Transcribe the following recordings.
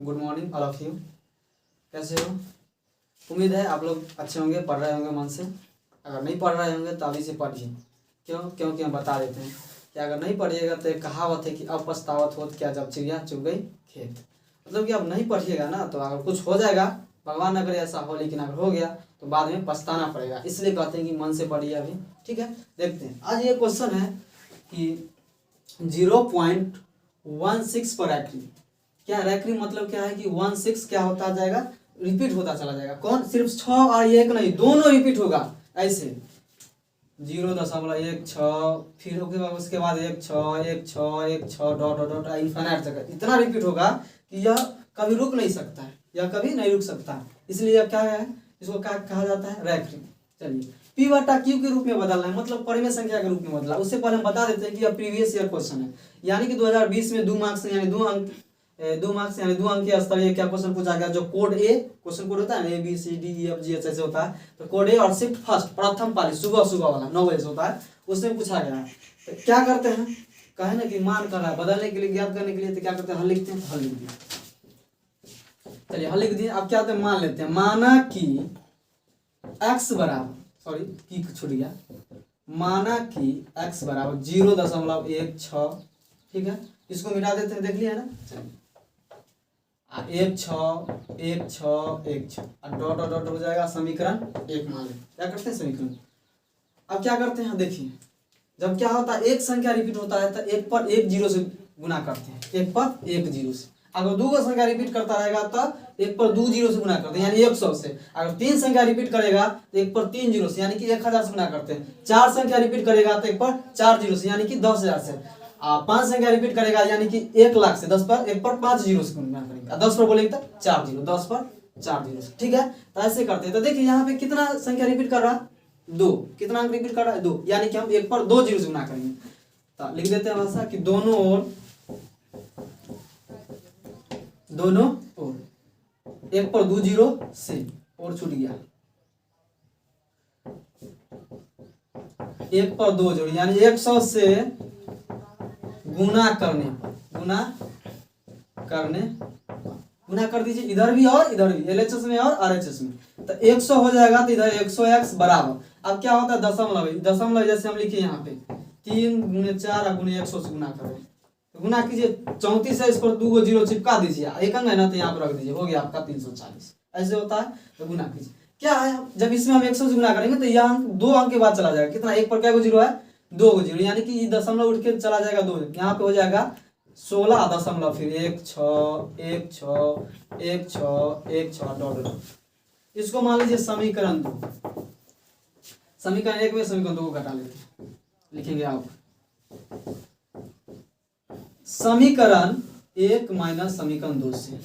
Good morning all of you. कैसे हो? उम्मीद है आप लोग अच्छे होंगे, पढ़ रहे होंगे मन से। अगर नहीं पढ़ रहे होंगे तो अभी से पढ़िए। क्यों? क्योंकि हम बता देते हैं कि अगर नहीं पढ़िएगा तो एक कहावत है कि अब पछतावत होत क्या जब चिड़िया चुग गई खेत। मतलब कि अब नहीं पढ़िएगा ना तो अगर कुछ हो जाएगा, भगवान न करे ऐसा हो, लेकिन अगर हो गया तो बाद में पछताना पड़ेगा। इसलिए कहते हैं कि मन से पढ़िए अभी। ठीक है, देखते हैं। आज ये क्वेश्चन है कि 0.16 पर रैकरी। क्या रैकरी मतलब क्या है कि 16 क्या होता जाएगा, रिपीट होता चला जाएगा। कौन? सिर्फ 6 और 1 नहीं, दोनों रिपीट होगा। ऐसे 0.16 फिर उसके बाद 1 6 डॉट डॉट डॉट इन्फिनिट तक इतना रिपीट होगा कि यह कभी रुक नहीं सकता है, यह कभी नहीं रुक सकता है। इसलिए यह क्या है, इसको क्या कहा जाता है? रैकरी। चलिए, पी बटा क्यू के रूप में बदलना है, मतलब परिमेय संख्या के रूप में बदला। उससे पहले हम बता देते हैं कि यह प्रीवियस ईयर क्वेश्चन है, यानी कि 2020 में 2 मार्क्स यानी 2 अंक 2 मार्क्स यानी 2 अंक के स्तरीय क्या क्वेश्चन पूछा गया, जो कोड ए क्वेश्चन कोड होता है ना, ABCDEFG ऐसे होता है। तो कोड ए और शिफ्ट फर्स्ट प्रथम पाली सुबह सुबह वाला 9 बजे से होता है, उसमें पूछा गया है। तो क्या करते हैं, कहे ना कि मान कर रहा है, बदलने के लिए, ज्ञात करने के लिए, तो क्या करते हैं, हल लिखते हैं। हल लिख दिए। चलिए हल लिख दिए। अब क्या होता है, मान लेते हैं। माना कि x बराबर, सॉरी की छूट गया, माना कि x बराबर 0.16। ठीक है, इसको मिटा देते हैं, देख लिया ना। चलिए 1 6 डॉट डॉट डॉट हो जाएगा, समीकरण 1 मान लें। क्या करते हैं, समीकरण। अब क्या करते हैं, देखिए, जब क्या होता है एक संख्या रिपीट होता है तो 1 पर 1 0 से गुना करते हैं, 1 पर 1 0 से। अगर 2 का संख्या रिपीट करता रहेगा तो 1 पर 2 0 से गुना करते हैं, यानी 100 से। अगर 3 संख्या रिपीट करेगा तो 1 पर 3 0 से, यानी कि 1000 से गुना करते हैं। 4 संख्या रिपीट करेगा तो 1 पर 4 0 से, यानी कि 10,000 से। 5 संख्या रिपीट करेगा यानी कि 1 लाख से, 10 पर 1 पर 5 0 से गुना करेंगे। 10 पर बोलेंगे तो 4 0, 10 पर 4 0 से। ठीक है, तो ऐसे करते हैं। तो देखिए यहाँ पे कितना संख्या रिपीट कर रहा है, 2। कितना अंक रिपीट कर रहा है, 2, यानी कि हम 1 पर 2 0 से गुना करेंगे। तो लिख देते हैं वैसा कि दोनों ओर 1 पर 2 0 से, और छूट गया 1 पर 2 जोड़, यानी 100 से गुना कर दीजिए, इधर भी और इधर भी, LHS में और RHS में। तो 100 हो जाएगा तो इधर 100x बराबर। अब क्या होता है, दशमलव जैसे हम लिखे यहाँ पे 3 × 4 × 100 से गुना करें, तो गुना कीजिए 34 है, इस पर 2 0 चिपका दीजिए, एक अंक है ना तो यहाँ पर रख दीजिए, हो गया आपका 340। ऐसे होता है, तो गुना कीजिए। क्या है, जब इसमें हम 100 से गुना करेंगे तो यह अंक 2 अंक के बाद चला जाएगा। कितना, 1 पर क्या 0 है, 2 0, यानी कि दशमलव उठ के चला जाएगा 2, यहाँ पे हो जाएगा 16 दशमलव, फिर 1 6 डॉट। इसको मान लीजिए समीकरण 2। समीकरण 1 में समीकरण 2 को घटा लेते हैं, लिखेंगे आप समीकरण 1 माइनस समीकरण 2 से,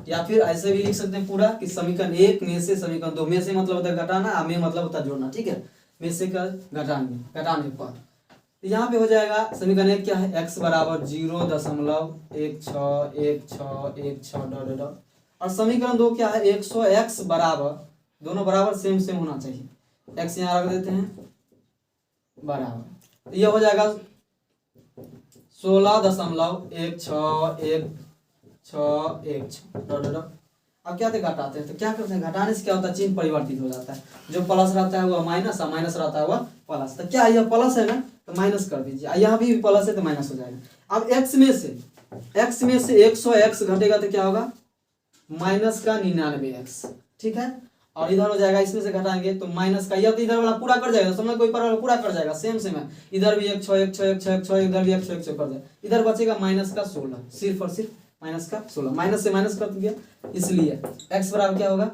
या फिर ऐसे भी लिख सकते हैं पूरा कि समीकरण 1 में से समीकरण 2 में से, मतलब होता है घटाना, में मतलब होता है जोड़ना। ठीक है, में से का घटाने पर यहाँ पे हो जाएगा समीकरण 1 क्या है, x बराबर 0.16 डॉट डॉट। और समीकरण 2 क्या है, 100x बराबर, दोनों बराबर सेम होना चाहिए, x यहाँ रख देते हैं बराबर, तो यह हो जाएगा 16.16 डॉट डॉट। अब क्या थे, घटाते हैं। तो क्या करते हैं, घटाने से क्या होता है, चिन्ह परिवर्तित हो जाता है। जो प्लस रहता है वह माइनस, और माइनस रहता है वह प्लस। तो क्या यह प्लस है ना, तो माइनस कर दीजिए, यहाँ भी प्लस है तो माइनस हो जाएगा। अब x में से 100x घटेगा तो क्या होगा, माइनस का 99x। ठीक है, और इधर हो जाएगा, इसमें से घटाएंगे तो माइनस का, यह तो इधर वाला पूरा कर जाएगा, समझ कोई पर पूरा कर जाएगा, सेम है। इधर भी 1 6 1 6 1 6 1 6, इधर भी 1 6 1 6 कर जाएगा। इधर बचेगा माइनस का 16, सिर्फ और सिर्फ माइनस का 16, माइनस से माइनस कर दिया, इसलिए x बराबर क्या होगा,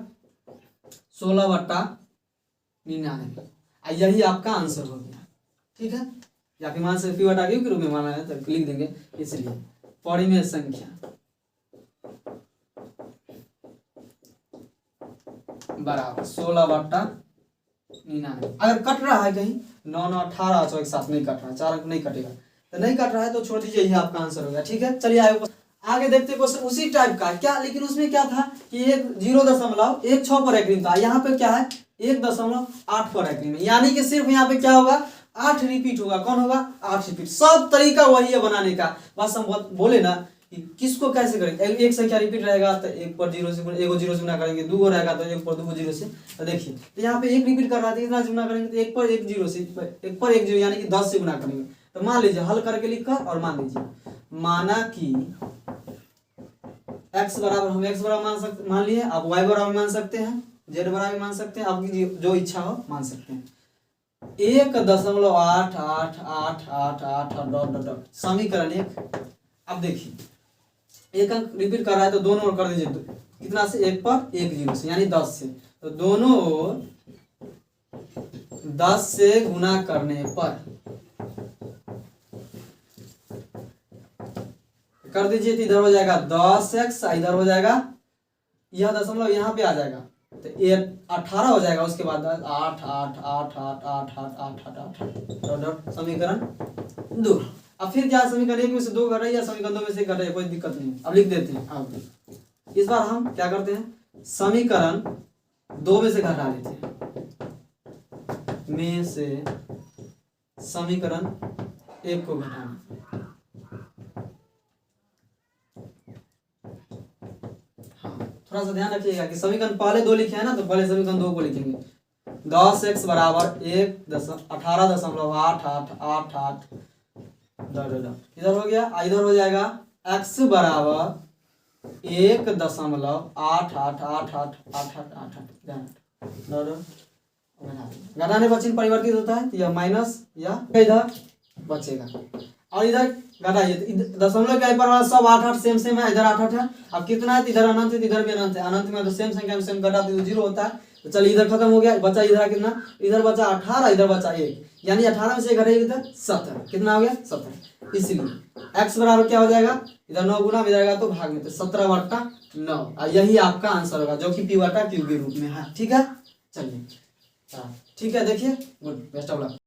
16/99। यही आपका आंसर हो गया। ठीक है, या फिर मान से पी बटा क्यू के रूप में माना है तो लिख देंगे, इसलिए परिमेय संख्या बराबर 16/99। अगर कट रहा है कहीं 9 9 18 तो एक साथ नहीं कट रहा है, 4 अंक नहीं कटेगा, तो नहीं कट रहा है तो छोड़ दीजिए, यही आपका आंसर हो गया। ठीक है, चलिए आगे देखते हैं क्वेश्चन उसी टाइप का क्या, लेकिन उसमें क्या था कि 0.16 पर रैकरिंग था। यहाँ पे क्या है, 1.8 पर रैकरिंग, यानी कि सिर्फ यहाँ पे क्या होगा, 8 रिपीट होगा। कौन होगा, 8 रिपीट। सब तरीका वही है बनाने का, बस हम बोले ना कि किसको कैसे करेंगे। एक संख्या रिपीट रहेगा तो एक पर जीरो से एगो जीरो से गुना करेंगे, दो गो रहेगा तो एक पर दो जीरो से। तो देखिए तो यहाँ पे एक रिपीट कर रहा था, इतना से गुना करेंगे तो एक पर एक जीरो से, एक पर एक जीरो यानी कि 10 से गुना करेंगे। तो मान लीजिए हल करके लिखा और मान लीजिए माना कि x बराबर, हम x बराबर मान लिए, आप y बराबर मान सकते हैं, z बराबर मान सकते हैं, आपकी जो इच्छा हो मान सकते हैं। 1.8888 डॉट डॉट डॉट समीकरण 1। अब देखिए एक अंक रिपीट कर रहा है तो दोनों ओर कर दीजिए, कितना से, एक पर एक जीरो से यानी 10 से। तो दोनों ओर 10 से गुना करने पर कर दीजिए तो इधर हो जाएगा 10x, इधर हो जाएगा यह दशमलव यहाँ पे आ जाएगा तो 18 हो जाएगा। उसके बाद 8 8 8 8 8 8 8 8 8 डॉट समीकरण 2। अब फिर क्या, समीकरण 1 में से 2 घटाइए या समीकरण 2 में से घटाइए, कोई दिक्कत नहीं। अब लिख देते हैं। अब इस बार हम क्या करते हैं, समीकरण 2 में से घटा लेते हैं, में से समीकरण 1 को घटाना। थोड़ा सा ध्यान रखिएगा कि समीकरण पहले 2 लिखे हैं ना, तो पहले समीकरण 2 को लिखेंगे। 10x बराबर 18.8888 इधर हो गया, इधर हो जाएगा x बराबर 1.888888 घटाने पर चिन्ह परिवर्तित होता है तो यह माइनस या इधर बचेगा। और इधर घटाइए तो दशमलव के पर वाला सब 8 8 सेम सेम है, इधर 8 8 है। अब कितना है, इधर अनंत है, इधर भी अनंत है। अनंत में तो सेम संख्या में सेम घटाते तो 0 होता है। तो चलिए इधर खत्म हो गया, बचा इधर कितना, इधर बचा 18, इधर बचा 1, यानी 18 में से घटाइए इधर 17, कितना हो गया 17। इसलिए x बराबर क्या हो जाएगा, इधर 9 गुना में जाएगा तो भाग में, तो 17/9। यही आपका आंसर होगा जो कि p/q के रूप में है। ठीक है, चलिए ठीक है, देखिए गुड, बेस्ट ऑफ लक।